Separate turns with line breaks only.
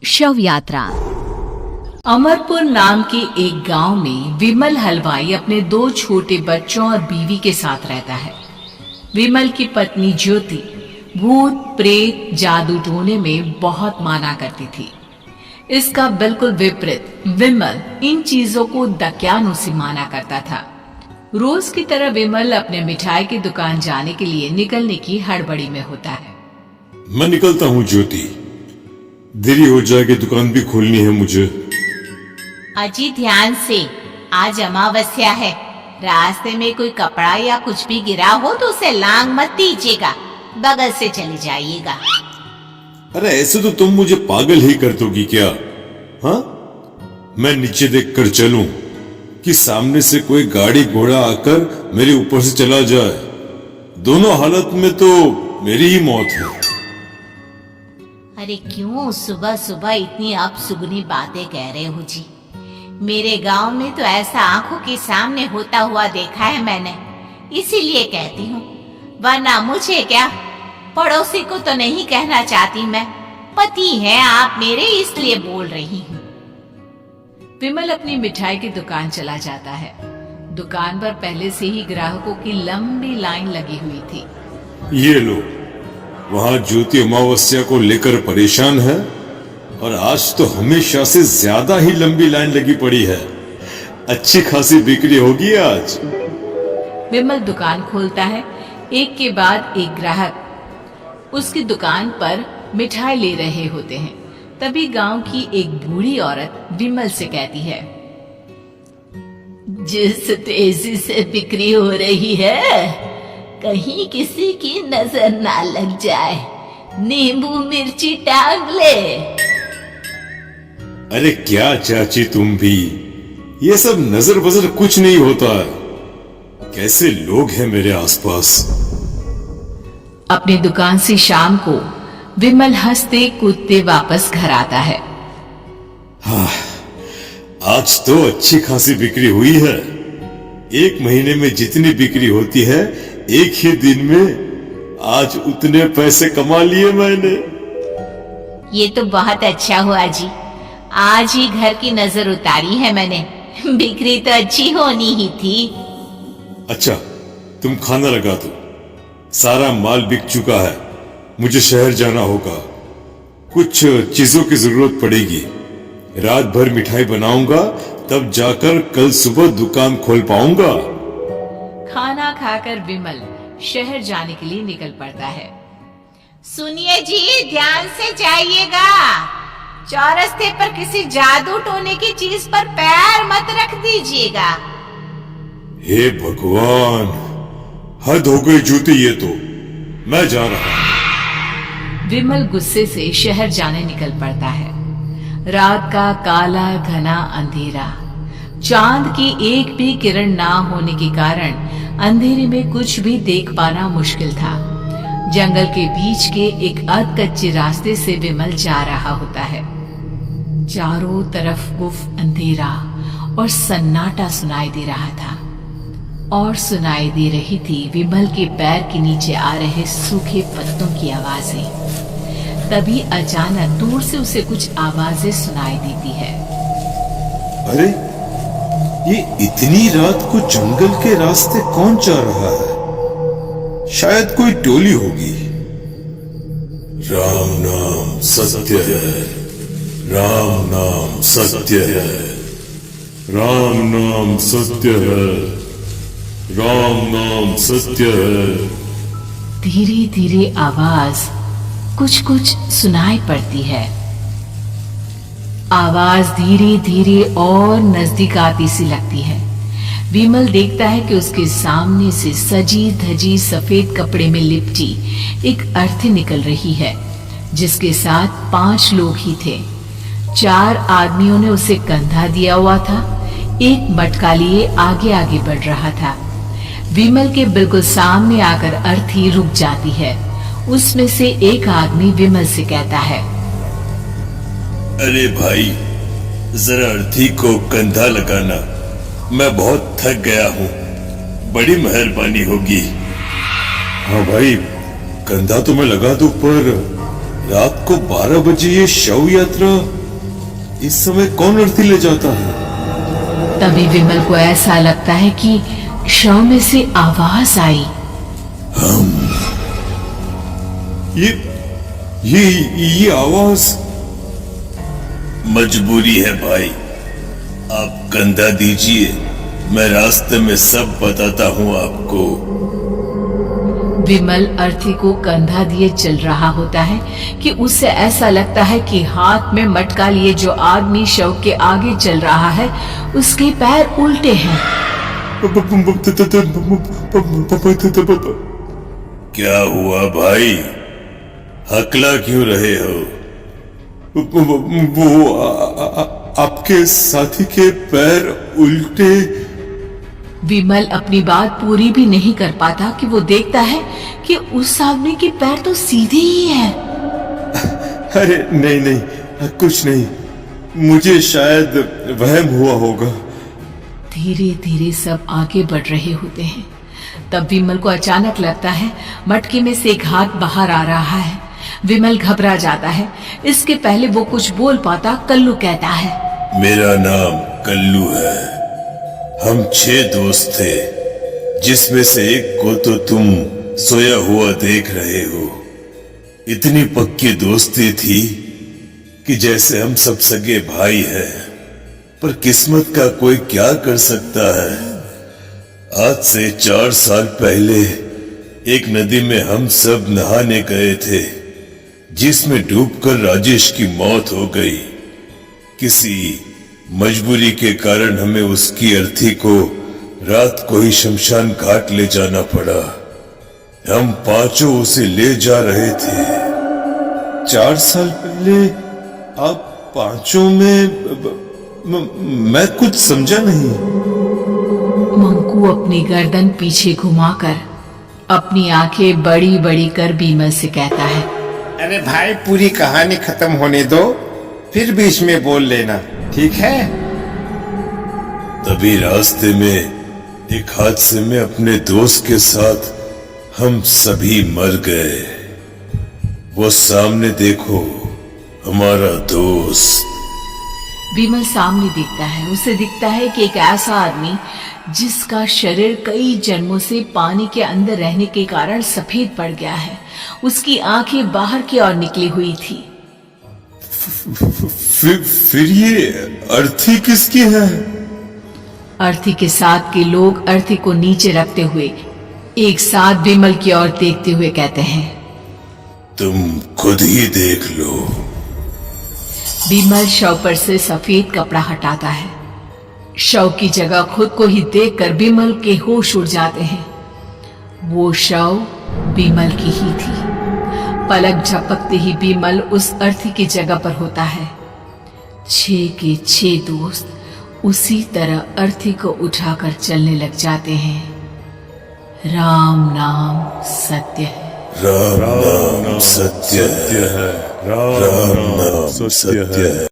शव यात्रा।
अमरपुर नाम के एक गांव में विमल हलवाई अपने 2 छोटे बच्चों और बीवी के साथ रहता है। विमल की पत्नी ज्योति भूत प्रेत जादू टोने में बहुत माना करती थी। इसका बिल्कुल विपरीत विमल इन चीजों को दक्यानुसी माना करता था। रोज की तरह विमल अपने मिठाई की दुकान जाने के लिए निकलने की हड़बड़ी में होता है।
मैं निकलता हूँ ज्योति, देरी हो जाएगी, दुकान भी खोलनी है मुझे।
अजी ध्यान से, आज अमावस्या है। रास्ते में कोई कपड़ा या कुछ भी गिरा हो तो उसे लांग मत दीजिएगा, बगल से चले जाइएगा।
अरे ऐसे तो तुम मुझे पागल ही कर दोगी क्या? हाँ, मैं नीचे देख कर चलूं कि सामने से कोई गाड़ी घोड़ा आकर मेरे ऊपर से चला जाए? दोनों हालत में तो मेरी ही मौत है।
अरे क्यों सुबह सुबह इतनी अपसुगनी बातें कह रहे हो जी? मेरे गांव में तो ऐसा आंखों के सामने होता हुआ देखा है मैंने, इसीलिए कहती हूँ। वरना मुझे क्या, पड़ोसी को तो नहीं कहना चाहती मैं, पति हैं आप मेरे, इसलिए बोल रही हूँ।
विमल अपनी मिठाई की दुकान चला जाता है। दुकान पर पहले से ही ग्राहकों की लंबी लाइन लगी हुई थी।
ये लो, वहां ज्योति अमावस्या को लेकर परेशान है और आज तो हमेशा से ज्यादा ही लंबी लाइन लगी पड़ी है। अच्छी खासी बिक्री होगी आज।
विमल दुकान खोलता है। एक के बाद एक ग्राहक उसकी दुकान पर मिठाई ले रहे होते हैं। तभी गांव की एक बूढ़ी औरत विमल से कहती है, जिस तेजी से बिक्री हो रही है, कहीं किसी की नजर ना लग जाए, नींबू मिर्ची टांग ले।
अरे क्या चाची तुम भी, ये सब नजर बजर कुछ नहीं होता है। कैसे लोग हैं मेरे आसपास।
अपनी दुकान से शाम को विमल हंसते कूदते वापस घर आता है।
हाँ, आज तो अच्छी खासी बिक्री हुई है। 1 महीने में जितनी बिक्री होती है, एक ही दिन में आज उतने पैसे कमा लिए मैंने।
ये तो बहुत अच्छा हुआ जी, आज ही घर की नजर उतारी है मैंने। बिक्री तो अच्छी होनी ही थी।
अच्छा, तुम खाना लगा दो, सारा माल बिक चुका है। मुझे शहर जाना होगा, कुछ चीजों की जरूरत पड़ेगी। रात भर मिठाई बनाऊंगा, तब जाकर कल सुबह दुकान खोल पाऊंगा।
खाना खाकर विमल शहर जाने के लिए निकल पड़ता है।
सुनिए जी, ध्यान से जाइएगा। चौरस्ते पर किसी जादू टोने की चीज पर पैर मत रख दीजिएगा।
हे भगवान, हद हो गई ज्योति, ये तो मैं जा रहा हूं।
विमल गुस्से से शहर जाने निकल पड़ता है। रात का काला घना अंधेरा, चांद की एक भी किरण ना होने के कारण अंधेरे में कुछ भी देख पाना मुश्किल था। जंगल के बीच के एक अर्ध कच्चे रास्ते से विमल जा रहा होता है। चारों तरफ गुफ अंधेरा और सन्नाटा सुनाई दे रहा था, और सुनाई दे रही थी विमल के पैर के नीचे आ रहे सूखे पत्तों की आवाजें। तभी अचानक दूर से उसे कुछ आवाजें सुनाई देती है।
अरे, ये इतनी रात को जंगल के रास्ते कौन जा रहा है? शायद कोई टोली होगी। राम नाम सत्य है, राम नाम सत्य है, राम नाम सत्य है, राम नाम सत्य है।
धीरे धीरे आवाज कुछ कुछ सुनाई पड़ती है। आवाज धीरे धीरे और नजदीक आती सी लगती है। विमल देखता है कि उसके सामने से सजी धजी सफेद कपड़े में लिपटी एक अर्थी निकल रही है, जिसके साथ 5 लोग ही थे। 4 आदमियों ने उसे कंधा दिया हुआ था। एक मटका लिए आगे आगे बढ़ रहा था। विमल के बिल्कुल सामने आकर अर्थी रुक जाती है। उसमें से एक आदमी विमल से कहता है,
अरे भाई, जरा अर्थी को कंधा लगाना, मैं बहुत थक गया हूँ, बड़ी मेहरबानी होगी। हाँ भाई, कंधा तो मैं लगा दूं, पर रात को 12 बजे ये शव यात्रा, इस समय कौन अर्थी ले जाता है?
तभी विमल को ऐसा लगता है कि शव में से आवाज आई।
ये आवाज।
मजबूरी है भाई, आप कंधा दीजिए, मैं रास्ते में सब बताता हूँ आपको।
विमल अर्थी को कंधा दिए चल रहा होता है कि उसे ऐसा लगता है कि हाथ में मटका लिए जो आदमी शव के आगे चल रहा है उसके पैर उल्टे हैं।
क्या हुआ भाई, हकला क्यों रहे हो?
वो आपके साथी के पैर उल्टे।
विमल अपनी बात पूरी भी नहीं कर पाता कि वो देखता है कि उस आदमी के पैर तो सीधे ही है।
अरे नहीं, कुछ नहीं, मुझे शायद वहम हुआ होगा।
धीरे धीरे सब आगे बढ़ रहे होते हैं। तब विमल को अचानक लगता है मटके में से एक हाथ बाहर आ रहा है। विमल घबरा जाता है। इसके पहले वो कुछ बोल पाता, कल्लू कहता है,
मेरा नाम कल्लू है। हम 6 दोस्त थे, जिसमें से एक को तो तुम सोया हुआ देख रहे हो। इतनी पक्की दोस्ती थी कि जैसे हम सब सगे भाई हैं। पर किस्मत का कोई क्या कर सकता है। आज से 4 साल पहले एक नदी में हम सब नहाने गए थे, जिसमें डूबकर राजेश की मौत हो गई। किसी मजबूरी के कारण हमें उसकी अर्थी को रात को ही शमशान घाट ले जाना पड़ा। हम 5 उसे ले जा रहे थे।
4 साल पहले आप 5 में मैं कुछ समझा नहीं।
मंकू अपनी गर्दन पीछे घुमाकर अपनी आंखें बड़ी बड़ी कर विमल से कहता है,
अरे भाई, पूरी कहानी खत्म होने दो, फिर बीच में बोल लेना, ठीक है?
तभी रास्ते में एक हादसे में अपने दोस्त के साथ हम सभी मर गए। वो सामने देखो, हमारा दोस्त।
विमल सामने दिखता है। उसे दिखता है कि एक ऐसा आदमी जिसका शरीर कई जन्मों से पानी के अंदर रहने के कारण सफेद पड़ गया है। उसकी आंखें बाहर की ओर निकली हुई थी।
फिर ये अर्थी किसकी है?
अर्थी के साथ के लोग अर्थी को नीचे रखते हुए एक साथ विमल की ओर देखते हुए कहते हैं,
तुम खुद ही देख लो।
विमल शव पर से सफेद कपड़ा हटाता है। शव की जगह खुद को ही देखकर विमल के होश उड़ जाते हैं। वो शव विमल की ही थी। पलक झपकते ही विमल उस अर्थी की जगह पर होता है। 6 के 6 दोस्त उसी तरह अर्थी को उठाकर चलने लग जाते हैं। राम नाम सत्य है।
राम नाम सत्य है। राम नाम सत्य है।